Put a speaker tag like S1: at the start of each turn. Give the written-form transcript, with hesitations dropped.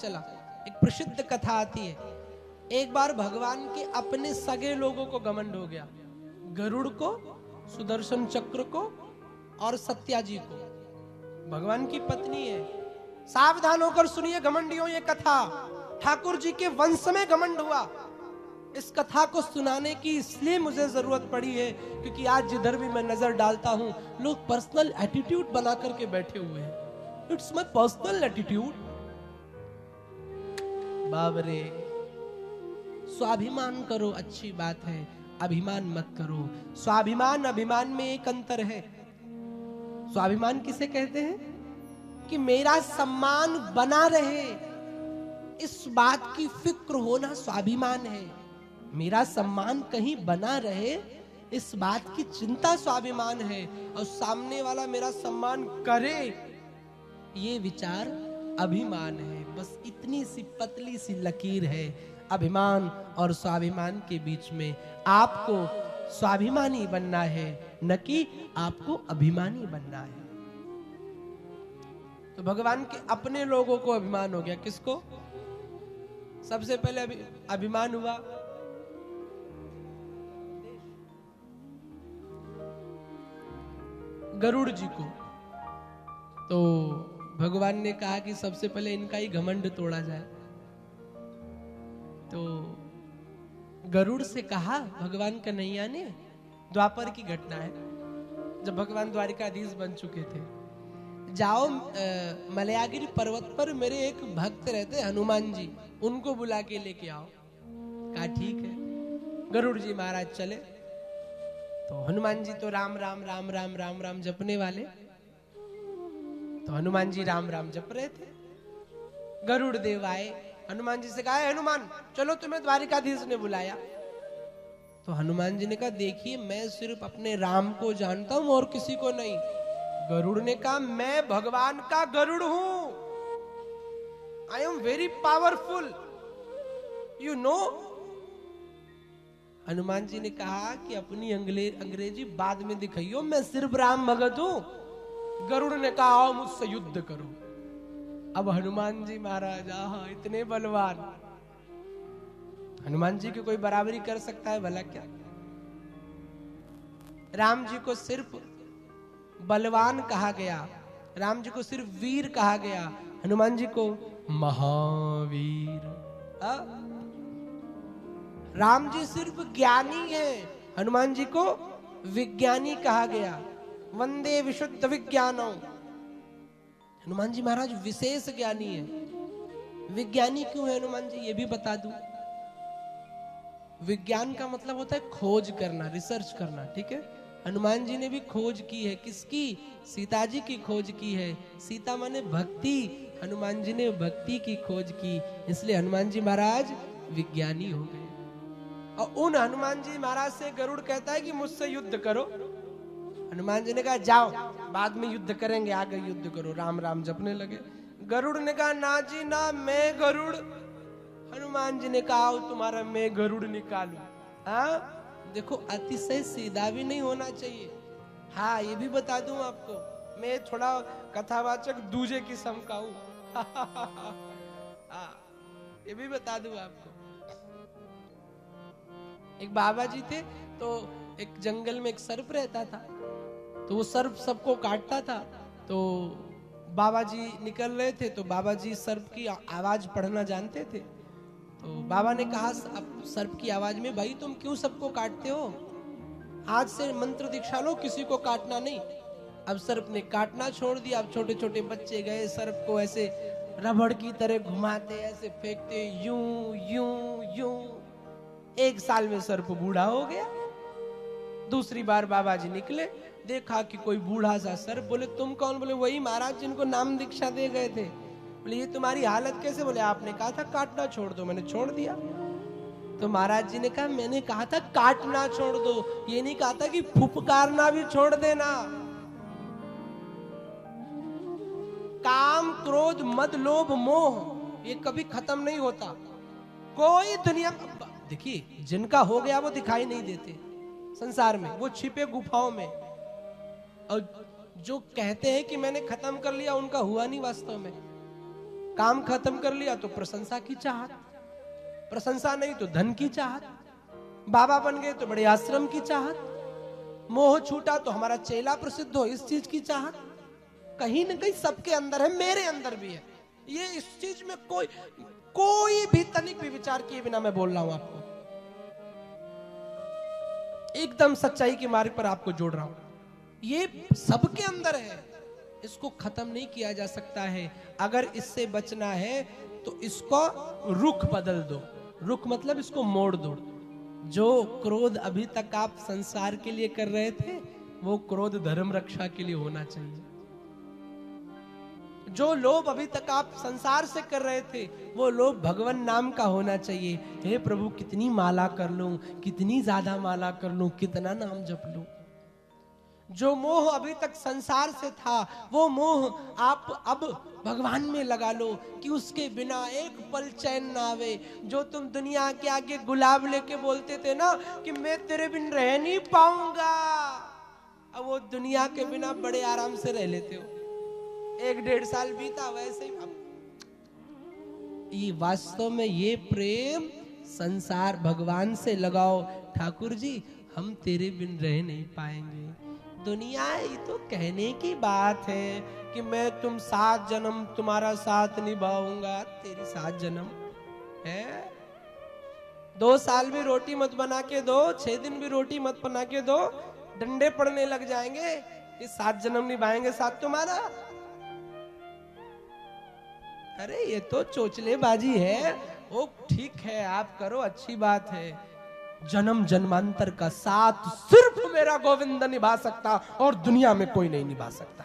S1: चला। एक प्रसिद्ध कथा आती है, एक बार भगवान के अपने सगे लोगों को घमंड हो गया, गरुड़ को, सुदर्शन चक्र को और सत्या जी को। भगवान की पत्नी है। सावधान होकर सुनिए घमंडियों ये कथा, ठाकुर जी के वंश में घमंड हुआ। इस कथा को सुनाने की इसलिए मुझे जरूरत पड़ी है क्योंकि आज जिधर भी मैं नजर डालता हूं लोग पर्सनल एटीट्यूड बना करके बैठे हुए हैं। It's my personal attitude. बाबरे, स्वाभिमान करो, अच्छी बात है, अभिमान मत करो। स्वाभिमान अभिमान में एक अंतर है। स्वाभिमान किसे कहते हैं? कि मेरा सम्मान बना रहे, इस बात की फिक्र होना स्वाभिमान है। मेरा सम्मान कहीं बना रहे, इस बात की चिंता स्वाभिमान है। और सामने वाला मेरा सम्मान करे, ये विचार अभिमान है। बस इतनी सी पतली सी लकीर है अभिमान और स्वाभिमान के बीच में। आपको स्वाभिमानी बनना है, न कि आपको अभिमानी बनना है। तो भगवान के अपने लोगों को अभिमान हो गया। किसको? सबसे पहले अभिमान हुआ गरुड़ जी को। तो भगवान ने कहा कि सबसे पहले इनका ही घमंड तोड़ा जाए। तो गरुड़ से कहा भगवान कन्हैया ने, द्वापर की घटना है, जब भगवान द्वारिकाधीश बन चुके थे, जाओ मलयागिरी पर्वत पर मेरे एक भक्त रहते हनुमान जी, उनको बुला के लेके आओ। कहा ठीक है। गरुड़ जी महाराज चले। तो हनुमान जी तो राम राम राम राम राम राम जपने वाले, तो हनुमान जी राम राम जप रहे थे। गरुड़ देव आए, हनुमान जी से कहा हनुमान चलो तुम्हें द्वारिकाधीश ने बुलाया। तो हनुमान जी ने कहा देखिए मैं सिर्फ अपने राम को जानता हूं और किसी को नहीं। गरुड़ ने कहा मैं भगवान का गरुड़ हूं, I am very powerful, you know. Hanuman ji ने कहा कि अपनी अंग्रेजी बाद में दिखाइयो, मैं सिर्फ राम भगत हूं। गरुड़ ने कहा आओ मुझसे युद्ध करो। अब हनुमान जी महाराज इतने बलवान, हनुमान जी की कोई बराबरी कर सकता है भला क्या? राम जी को सिर्फ बलवान कहा गया, राम जी को सिर्फ वीर कहा गया, हनुमान जी को महावीर। राम जी सिर्फ ज्ञानी है, हनुमान जी को विज्ञानी कहा गया। वंदे विशुद्ध विज्ञानों। हनुमान जी महाराज विशेष ज्ञानी है। विज्ञानी क्यों है हनुमान जी, ये भी बता दूं। विज्ञान का मतलब होता है खोज करना, रिसर्च करना, ठीक है। हनुमान जी ने भी खोज की है। किसकी? सीता जी की खोज की है। सीता माने भक्ति, हनुमान जी ने भक्ति की खोज की, इसलिए हनुमान जी महाराज विज्ञानी हो गए। और उन हनुमान जी महाराज से गरुड़ कहता है कि मुझसे युद्ध करो। हनुमान जी ने कहा जाओ बाद में युद्ध करेंगे, आगे युद्ध करो। राम राम जपने लगे। गरुड़ ने कहा ना जी ना, मैं गरुड़। हनुमान जी ने कहा तुम्हारा मैं गरुड़ निकालू। हाँ देखो, अतिशय सीधा भी नहीं होना चाहिए। हाँ ये भी बता दूं आपको, मैं थोड़ा कथावाचक दूजे किस्म का हूं। ये भी बता दूं आपको। एक बाबा जी थे, तो एक जंगल में एक सर्प रहता था, तो वो सर्प सबको काटता था। तो बाबा जी निकल रहे थे, तो बाबा जी सर्प की आवाज पढ़ना जानते थे। तो बाबा ने कहा अब सर्प की आवाज में, भाई तुम क्यों सबको काटते हो, आज से मंत्र दीक्षा लो, किसी को काटना नहीं। अब सर्प ने काटना छोड़ दिया। अब छोटे छोटे बच्चे गए, सर्प को ऐसे रबड़ की तरह घुमाते, ऐसे फेंकते, यूं यूं यूं। 1 साल में सर्प बूढ़ा हो गया। दूसरी बार बाबा जी निकले, देखा कि कोई बूढ़ा सा सर्प। बोले तुम कौन? बोले वही महाराज जिनको नाम दीक्षा दे गए थे। बोले ये तुम्हारी हालत कैसे? बोले आपने कहा था काटना छोड़ दो, मैंने छोड़ दिया। तो महाराज जी ने कहा मैंने कहा था काटना छोड़ दो, ये नहीं कहा था कि फुफकारना भी छोड़ देना। काम क्रोध मद लोभ मोह ये कभी खत्म नहीं होता। कोई दुनिया, देखिए जिनका हो गया वो दिखाई नहीं देते संसार में, वो छिपे गुफाओं में। और जो कहते हैं कि मैंने खत्म कर लिया, उनका हुआ नहीं वास्तव में। काम खत्म कर लिया तो प्रशंसा की चाहत, प्रशंसा नहीं तो धन की चाहत, बाबा बन गए तो बड़े आश्रम की चाहत, मोह छूटा तो हमारा चेला प्रसिद्ध हो, इस चीज की चाहत कहीं न कहीं सबके अंदर है, मेरे अंदर भी है। ये इस चीज में कोई भी तनिक भी विचार किए बिना मैं बोल रहा हूं आपको, एकदम सच्चाई के मार्ग पर आपको जोड़ रहा हूं। ये सबके अंदर है, इसको खत्म नहीं किया जा सकता है। अगर इससे बचना है तो इसको रुख बदल दो, रुख मतलब इसको मोड़ दो। जो क्रोध अभी तक आप संसार के लिए कर रहे थे वो क्रोध धर्म रक्षा के लिए होना चाहिए। जो लोभ अभी तक आप संसार से कर रहे थे वो लोभ भगवान नाम का होना चाहिए। हे प्रभु कितनी माला कर लूं, कितनी ज्यादा माला कर लूं, कितना नाम जप लूं। जो मोह अभी तक संसार से था वो मोह आप अब भगवान में लगा लो कि उसके बिना एक पल चैन ना आवे। जो तुम दुनिया के आगे गुलाब लेके बोलते थे ना कि मैं तेरे बिन रह नहीं पाऊंगा, अब वो दुनिया के बिना बड़े आराम से रह लेते हो। 1-1.5 साल बीता वैसे ही ये वास्तव में ये प्रेम संसार भगवान से लगाओ। ठाकुर जी हम तेरे बिन रह नहीं पाएंगे। दुनिया ये तो कहने की बात है कि मैं तुम 7 जन्म तुम्हारा साथ निभाऊंगा, तेरी 7 जन्म है। 2 साल भी रोटी मत बना के दो, 6 दिन भी रोटी मत बना के दो, डंडे पड़ने लग जाएंगे। ये 7 जन्म निभाएंगे साथ तुम्हारा। अरे ये तो चोचलेबाजी है। वो ठीक है आप करो, अच्छी बात है। जन्म जन्मांतर का साथ सिर्फ मेरा गोविंद निभा सकता और दुनिया में कोई नहीं निभा सकता।